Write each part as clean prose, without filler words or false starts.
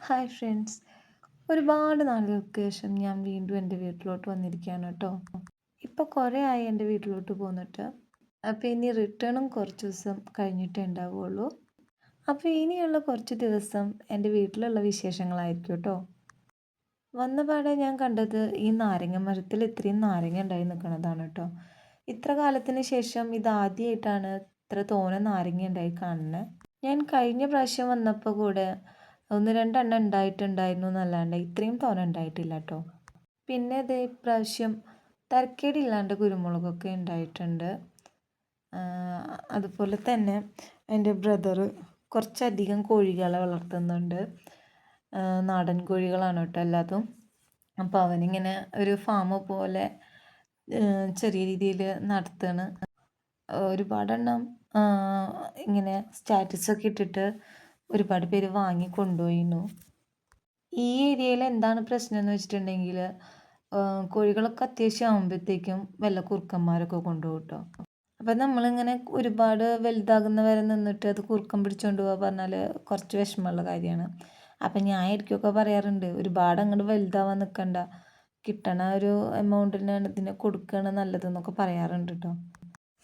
Hi friends, ഒരുപാട് നാളുകൾക്ക് ശേഷം ഞാൻ വീണ്ടും എൻ്റെ വീട്ടിലോട്ട് വന്നിരിക്കുകയാണ് കേട്ടോ. ഇപ്പോൾ കുറേ ആയി എൻ്റെ വീട്ടിലോട്ട് പോന്നിട്ട്. അപ്പോൾ ഇനി റിട്ടേണും കുറച്ച് ദിവസം കഴിഞ്ഞിട്ടേ ഉണ്ടാവുകയുള്ളൂ. അപ്പോൾ ഇനിയുള്ള കുറച്ച് ദിവസം എൻ്റെ വീട്ടിലുള്ള വിശേഷങ്ങളായിരിക്കും കേട്ടോ. വന്ന പാടെ ഞാൻ കണ്ടത് ഈ നാരങ്ങ മരത്തിൽ ഇത്രയും നാരങ്ങ ഉണ്ടായി നിൽക്കുന്നതാണ് കേട്ടോ. ഇത്ര കാലത്തിന് ശേഷം ഇതാദ്യമായിട്ടാണ് ഇത്ര തോനെ നാരങ്ങ ഉണ്ടായി കാണുന്നത്. ഞാൻ കഴിഞ്ഞ പ്രാവശ്യം വന്നപ്പോൾ കൂടെ ഒന്ന് രണ്ടെണ്ണം ഉണ്ടായിട്ടുണ്ടായിരുന്നു എന്നല്ലാണ്ട് ഇത്രയും തോനെ ഉണ്ടായിട്ടില്ല കേട്ടോ. പിന്നെ ഇത് ഇപ്രാവശ്യം തരക്കേടില്ലാണ്ട് കുരുമുളകൊക്കെ ഉണ്ടായിട്ടുണ്ട്. അതുപോലെ തന്നെ എൻ്റെ ബ്രദറ് കുറച്ചധികം കോഴികളെ വളർത്തുന്നുണ്ട്. നാടൻ കോഴികളാണ് കേട്ടോ എല്ലാതും. അപ്പോൾ അവനിങ്ങനെ ഒരു ഫാം പോലെ ചെറിയ രീതിയിൽ നടത്തുകയാണ്. ഒരുപാടെണ്ണം ഇങ്ങനെ സ്റ്റാറ്റസൊക്കെ ഇട്ടിട്ട് ഒരുപാട് പേര് വാങ്ങി കൊണ്ടുപോയിരുന്നു. ഈ ഏരിയയിൽ എന്താണ് പ്രശ്നം എന്ന് വെച്ചിട്ടുണ്ടെങ്കിൽ കോഴികളൊക്കെ അത്യാവശ്യം ആകുമ്പോഴത്തേക്കും വല്ല കുറുക്കന്മാരൊക്കെ കൊണ്ടുപോകും കേട്ടോ. അപ്പം നമ്മളിങ്ങനെ ഒരുപാട് വലുതാകുന്ന വരെ നിന്നിട്ട് അത് കുറുക്കം പിടിച്ചുകൊണ്ട് പോകാൻ പറഞ്ഞാൽ കുറച്ച് വിഷമമുള്ള കാര്യമാണ്. അപ്പം ഞാൻ ഇടയ്ക്കൊക്കെ പറയാറുണ്ട്, ഒരുപാട് അങ്ങോട്ട് വലുതാവാൻ നിൽക്കണ്ട, കിട്ടണ ഒരു എമൗണ്ടിന് ഇതിനെ കൊടുക്കുകയാണ് നല്ലതെന്നൊക്കെ പറയാറുണ്ട് കേട്ടോ.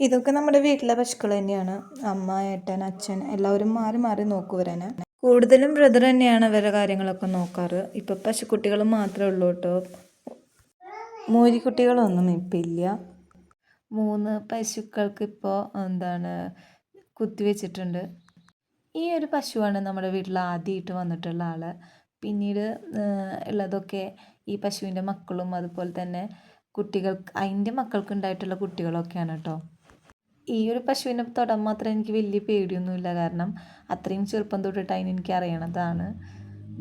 ഇതൊക്കെ നമ്മുടെ വീട്ടിലെ പശുക്കൾ തന്നെയാണ്. അമ്മ, ഏട്ടൻ, അച്ഛൻ എല്ലാവരും മാറി മാറി നോക്കുവരനെ. കൂടുതലും ബ്രദർ തന്നെയാണ് അവരുടെ കാര്യങ്ങളൊക്കെ നോക്കാറ്. ഇപ്പം പശുക്കുട്ടികൾ മാത്രമേ ഉള്ളൂ കേട്ടോ. മൂരിക്കുട്ടികളൊന്നും ഇപ്പം ഇല്ല. 3 പശുക്കൾക്ക് ഇപ്പോൾ കുത്തിവെച്ചിട്ടുണ്ട്. ഈ ഒരു പശുവാണ് നമ്മുടെ വീട്ടിൽ ആദ്യമായിട്ട് വന്നിട്ടുള്ള ആൾ. പിന്നീട് ഉള്ളതൊക്കെ ഈ പശുവിൻ്റെ മക്കളും അതുപോലെ തന്നെ അതിൻ്റെ മക്കൾക്ക് ഉണ്ടായിട്ടുള്ള കുട്ടികളൊക്കെയാണ് കേട്ടോ. ഈ ഒരു പശുവിനെ തൊടാൻ മാത്രം എനിക്ക് വലിയ പേടിയൊന്നുമില്ല, കാരണം അത്രയും ചെറുപ്പം തൊട്ടിട്ട് എനിക്ക് അറിയണതാണ്.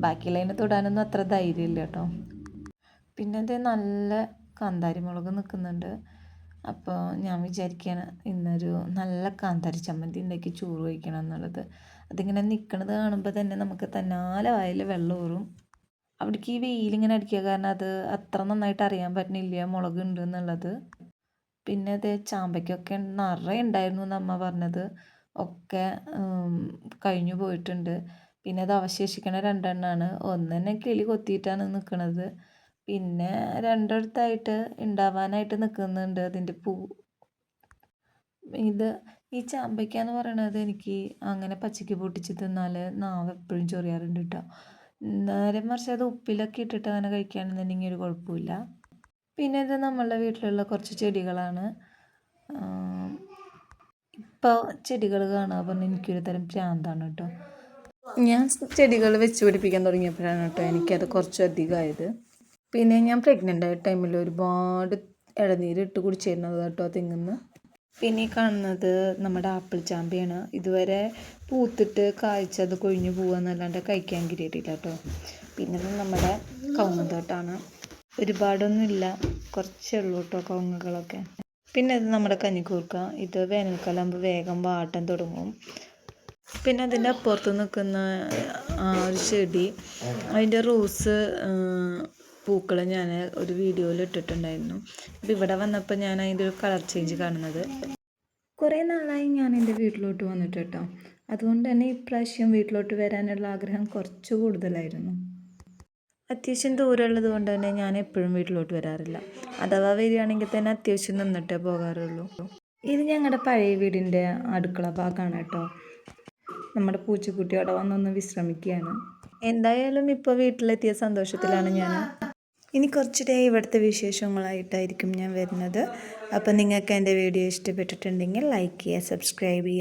ബാക്കിയുള്ളതിനെ തൊടാനൊന്നും അത്ര ധൈര്യമില്ല കേട്ടോ. പിന്നെ അത് നല്ല കാന്താരി മുളക് നിൽക്കുന്നുണ്ട്. അപ്പോൾ ഞാൻ വിചാരിക്കുകയാണ് ഇന്നൊരു നല്ല കാന്താരി ചമ്മന്തി ഉണ്ടാക്കി ചോറ് കഴിക്കണം എന്നുള്ളത്. അതിങ്ങനെ നിൽക്കണത് കാണുമ്പോൾ തന്നെ നമുക്ക് തന്നാലെ വായിൽ വെള്ളം ഊറും. അവിടേക്ക് ഈ വെയിലിങ്ങനെ അടിക്കുക കാരണം അത് അത്ര നന്നായിട്ട് അറിയാൻ പറ്റുന്നില്ല മുളക് ഉണ്ട് എന്നുള്ളത്. പിന്നെ അത് ചാമ്പയ്ക്കൊക്കെ നിറയെ ഉണ്ടായിരുന്നു എന്ന് അമ്മ പറഞ്ഞത്, ഒക്കെ കഴിഞ്ഞു പോയിട്ടുണ്ട്. പിന്നെ അത് അവശേഷിക്കണ 2 എണ്ണമാണ്. ഒന്ന് തന്നെ കിളി കൊത്തിയിട്ടാണ് നിൽക്കുന്നത്. പിന്നെ 2 ഉണ്ടാവാനായിട്ട് നിൽക്കുന്നുണ്ട് അതിൻ്റെ പൂ. ഈ ചാമ്പയ്ക്ക എന്ന് പറയണത് എനിക്ക് അങ്ങനെ പച്ചയ്ക്ക് പൊട്ടിച്ച് തിന്നാൽ നാവ് എപ്പോഴും ചൊറിയാറുണ്ട് കേട്ടോ. നേരെ മറിച്ച് അത് ഉപ്പിലൊക്കെ ഇട്ടിട്ട് അങ്ങനെ കഴിക്കുകയാണെന്നുണ്ടെങ്കിൽ ഒരു കുഴപ്പമില്ല. പിന്നെ ഇത് നമ്മളുടെ വീട്ടിലുള്ള കുറച്ച് ചെടികളാണ്. ഇപ്പോൾ ചെടികൾ കാണുക പറഞ്ഞാൽ എനിക്കൊരു തരം ഭ്രാന്താണ് കേട്ടോ. ഞാൻ ചെടികൾ വെച്ച് പിടിപ്പിക്കാൻ തുടങ്ങിയപ്പോഴാണ് കേട്ടോ എനിക്കത് കുറച്ചധികമായത്. പിന്നെ ഞാൻ പ്രഗ്നൻ്റ് ആയ ടൈമിൽ ഒരുപാട് ഇളനീരിട്ട് കുടിച്ചിരുന്നത് കേട്ടോ തെങ്ങുന്ന്. പിന്നെ ഈ കാണുന്നത് നമ്മുടെ ആപ്പിൾ ചാമ്പയാണ്. ഇതുവരെ പൂത്തിട്ട് കായ്ച്ചത് കൊഴിഞ്ഞു പോകാന്നല്ലാണ്ട് കഴിക്കാൻ കിട്ടിയിട്ടില്ല കേട്ടോ. പിന്നെ നമ്മുടെ കവുങ്ങുതോട്ടാണ്. ഒരുപാടൊന്നുമില്ല, കുറച്ചേ ഉള്ളൂ കേട്ടോ കവുങ്ങുകളൊക്കെ. പിന്നെ ഇത് നമ്മുടെ കഞ്ഞിക്കൂർക്ക. ഇത് വേനൽക്കാലം ആകുമ്പോൾ വേഗം വാട്ടം തുടങ്ങും. പിന്നെ അതിൻ്റെ അപ്പുറത്ത് നിൽക്കുന്ന ഒരു ചെടി, അതിൻ്റെ റോസ് പൂക്കൾ ഞാൻ ഒരു വീഡിയോയിൽ ഇട്ടിട്ടുണ്ടായിരുന്നു. അപ്പോൾ ഇവിടെ വന്നപ്പോൾ ഞാൻ അതിൻ്റെ ഒരു കളർ ചേഞ്ച് കാണുന്നത്. കുറേ നാളായി ഞാൻ എൻ്റെ വീട്ടിലോട്ട് വന്നിട്ട് കേട്ടോ. അതുകൊണ്ട് തന്നെ ഇപ്രാവശ്യം വീട്ടിലോട്ട് വരാനുള്ള ആഗ്രഹം കുറച്ച് കൂടുതലായിരുന്നു. അത്യാവശ്യം ദൂരമുള്ളത് കൊണ്ട് തന്നെ ഞാൻ എപ്പോഴും വീട്ടിലോട്ട് വരാറില്ല. അഥവാ വരികയാണെങ്കിൽ തന്നെ അത്യാവശ്യം നിന്നിട്ടേ പോകാറുള്ളൂ. ഇത് ഞങ്ങളുടെ പഴയ വീടിൻ്റെ അടുക്കള ഭാഗമാണ് കേട്ടോ. നമ്മുടെ പൂച്ചക്കുട്ടി അവിടെ വന്നൊന്ന് വിശ്രമിക്കുകയാണ്. എന്തായാലും ഇപ്പോൾ വീട്ടിലെത്തിയ സന്തോഷത്തിലാണ് ഞാൻ. ഇനി കുറച്ച് ഇവിടുത്തെ വിശേഷങ്ങളായിട്ടായിരിക്കും ഞാൻ വരുന്നത്. അപ്പോൾ നിങ്ങൾക്ക് എൻ്റെ വീഡിയോ ഇഷ്ടപ്പെട്ടിട്ടുണ്ടെങ്കിൽ ലൈക്ക് ചെയ്യുക, സബ്സ്ക്രൈബ് ചെയ്യുക.